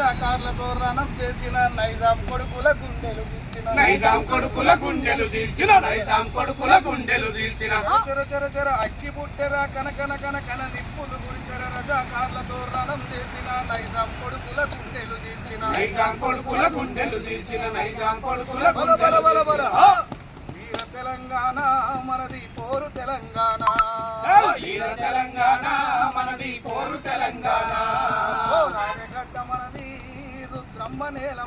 రజాకార్లతో రణం చేసిన నైజాం కొడుకుల గుండెలు తీర్చిన చెర చెర చెర అక్కి పుట్టెరా కనకన కనకన నిప్పులు గురిసెర రజాకార్లతో రణం చేసిన నైజాం కొడుకుల గుండెలు తీర్చిన బల బల బల బల వీర తెలంగాణ మనది పోరు తెలంగాణ పోరాడగడ్డ మనది రుద్రమ్మ నేల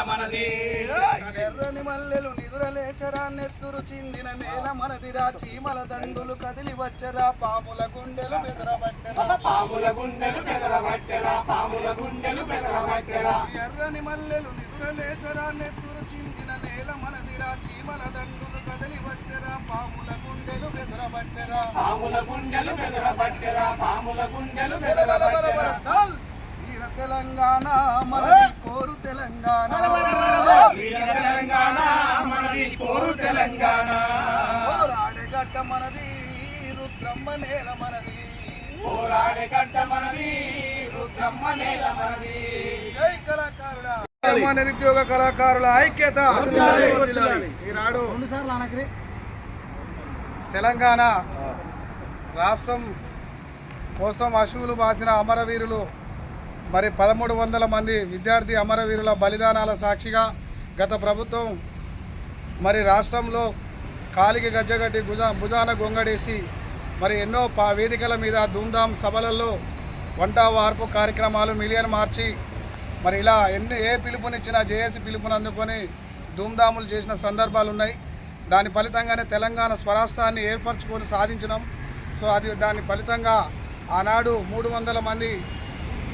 మనది ఎర్రని మల్లెలు నిదురలేచరా నెత్తురు చిందిన నేల మనదిరా చీమల దండులు కదిలి వచ్చరా పాముల గుండెలు బెదరబట్టెరా ఎర్రని మల్లెలు నిదురలేచరా నెత్తురు చిందిన నేల మనదిరా చీమల దండులు కదిలి వచ్చరా పాముల గుండెలు బెదరబట్టెరా చాల్ వీర తెలంగాణ మనది పోరు తెలంగాణ పోరాడగడ్డ మనది రుద్రమ్మ నేల మనది జై కళాకారుడా నిరుద్యోగ కళాకారుల ఐక్యత ఈనాడు తెలంగాణ రాష్ట్రం కోసం అశువులు బాసిన అమరవీరులు మరి 1300 మంది విద్యార్థి అమరవీరుల బలిదానాల సాక్షిగా గత ప్రభుత్వం మరి రాష్ట్రంలో కాలికి గజ్జగట్టి భుజాన గొంగడేసి మరి ఎన్నో వేదికల మీద ధూమ్ధాం సభలలో వంట వార్పు కార్యక్రమాలు మిలియన్ మార్చి మరి ఇలా ఏ పిలుపునిచ్చినా జేఏసీ పిలుపుని అందుకొని ధూమ్ధాములు చేసిన సందర్భాలు ఉన్నాయి. దాని ఫలితంగానే తెలంగాణ స్వరాష్ట్రాన్ని ఏర్పరచుకొని సాధించినాం. సో దాని ఫలితంగా ఆనాడు 300 మంది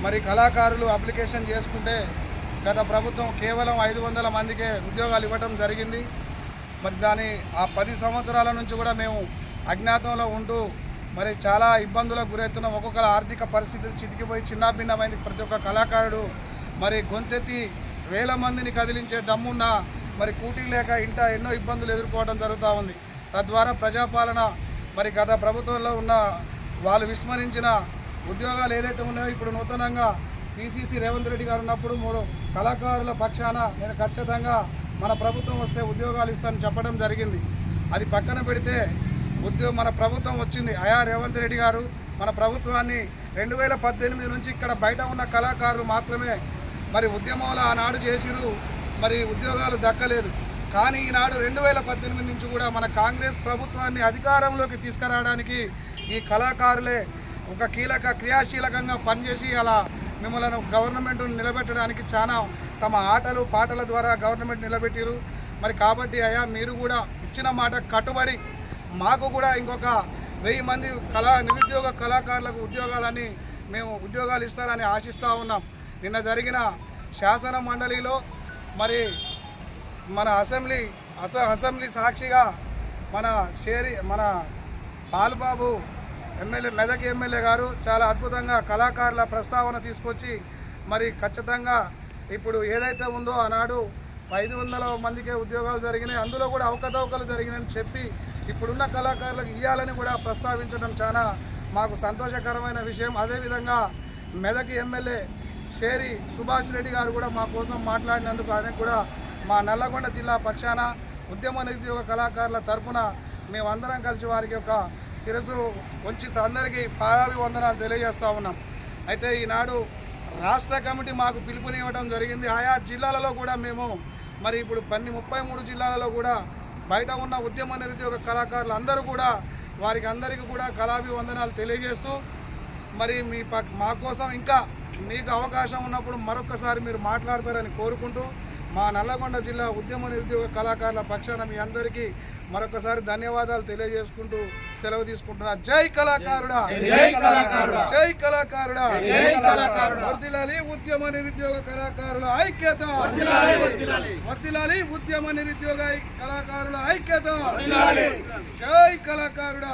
మరి కళాకారులు అప్లికేషన్ చేసుకుంటే గత ప్రభుత్వం కేవలం 500 మందికే ఉద్యోగాలు ఇవ్వడం జరిగింది. మరి ఆ 10 సంవత్సరాల నుంచి కూడా మేము అజ్ఞాతంలో ఉంటూ మరి చాలా ఇబ్బందులకు గురవుతున్నాం. ఒక్కొక్కరు ఆర్థిక పరిస్థితులు చితికిపోయి చిన్నాభిన్నమైంది. ప్రతి ఒక్క కళాకారుడు మరి గొంతెత్తి వేల మందిని కదిలించే దమ్మున్న మరి కూటీ లేక ఇంట ఎన్నో ఇబ్బందులు ఎదుర్కోవడం జరుగుతూ ఉంది. తద్వారా ప్రజాపాలన మరి గత ప్రభుత్వంలో ఉన్న వాళ్ళు విస్మరించిన ఉద్యోగాలు ఏదైతే ఉన్నాయో ఇప్పుడు నూతనంగా పిసిసి రేవంత్ రెడ్డి గారు ఉన్నప్పుడు 3 కళాకారుల పక్షాన నేను ఖచ్చితంగా మన ప్రభుత్వం వస్తే ఉద్యోగాలు ఇస్తానని చెప్పడం జరిగింది. అది పక్కన పెడితే మన ప్రభుత్వం వచ్చింది. రేవంత్ రెడ్డి గారు మన ప్రభుత్వాన్ని 2018 నుంచి ఇక్కడ బయట ఉన్న కళాకారులు మాత్రమే మరి ఉద్యమంలో ఆనాడు చేసిరు, మరి ఉద్యోగాలు దక్కలేదు. కానీ ఈనాడు 2018 నుంచి కూడా మన కాంగ్రెస్ ప్రభుత్వాన్ని అధికారంలోకి తీసుకురావడానికి ఈ కళాకారులే ఒక క్రియాశీలకంగా పనిచేసి అలా మిమ్మల్ని గవర్నమెంట్ నిలబెట్టడానికి చాలా తమ ఆటలు పాటల ద్వారా గవర్నమెంట్ నిలబెట్టిరు. మరి కాబట్టి మీరు కూడా ఇచ్చిన మాట కట్టుబడి మాకు కూడా ఇంకొక 1000 మంది నిరుద్యోగ కళాకారులకు మేము ఉద్యోగాలు ఇస్తారని ఆశిస్తూ ఉన్నాం. నిన్న జరిగిన శాసన మండలిలో మరి మన అసెంబ్లీ సాక్షిగా మన పాల్బాబు మెదక్ ఎమ్మెల్యే గారు చాలా అద్భుతంగా కళాకారుల ప్రస్తావన తీసుకొచ్చి మరి ఖచ్చితంగా ఇప్పుడు ఏదైతే ఉందో ఆనాడు 500 మందికే ఉద్యోగాలు జరిగినాయి, అందులో కూడా అవకతవకలు జరిగినాయని చెప్పి ఇప్పుడున్న కళాకారులకు ఇవ్వాలని కూడా ప్రస్తావించడం చాలా మాకు సంతోషకరమైన విషయం. అదేవిధంగా మెదక్ ఎమ్మెల్యే షేరి సుభాష్ రెడ్డి గారు కూడా మా కోసం మాట్లాడినందుకు ఆయనకు కూడా మా నల్లగొండ జిల్లా పక్షాన ఉద్యమ నిరుద్యోగ కళాకారుల తరఫున మేమందరం కలిసి వారికి ఒక శిరస్సు వంచి అందరికీ పాదాభివందనాలు తెలియజేస్తూ ఉన్నాం. అయితే ఈనాడు రాష్ట్ర కమిటీ మాకు పిలుపునివ్వడం జరిగింది. ఆయా జిల్లాలలో కూడా మేము మరి ఇప్పుడు 33 జిల్లాలలో కూడా బయట ఉన్న ఉద్యమ నిరుద్యోగ కళాకారులు అందరూ కూడా వారికి అందరికీ కూడా కళాభివందనాలు తెలియజేస్తూ మరి మా కోసం ఇంకా మీకు అవకాశం ఉన్నప్పుడు మరొకసారి మీరు మాట్లాడతారని కోరుకుంటూ మా నల్లగొండ జిల్లా ఉద్యమ నిరుద్యోగ కళాకారుల పక్షాన మీ అందరికీ మరొకసారి ధన్యవాదాలు తెలియజేసుకుంటూ సెలవు తీసుకుంటున్నా. జై కళాకారుడా, జై కళాకారుడా, వర్ధిల్లాలి ఉద్యమ నిరుద్యోగ కళాకారుల ఐక్యత, వర్ధిల్లాలి ఉద్యమ నిరుద్యోగ కళాకారుల ఐక్యత. జై కళాకారుడా.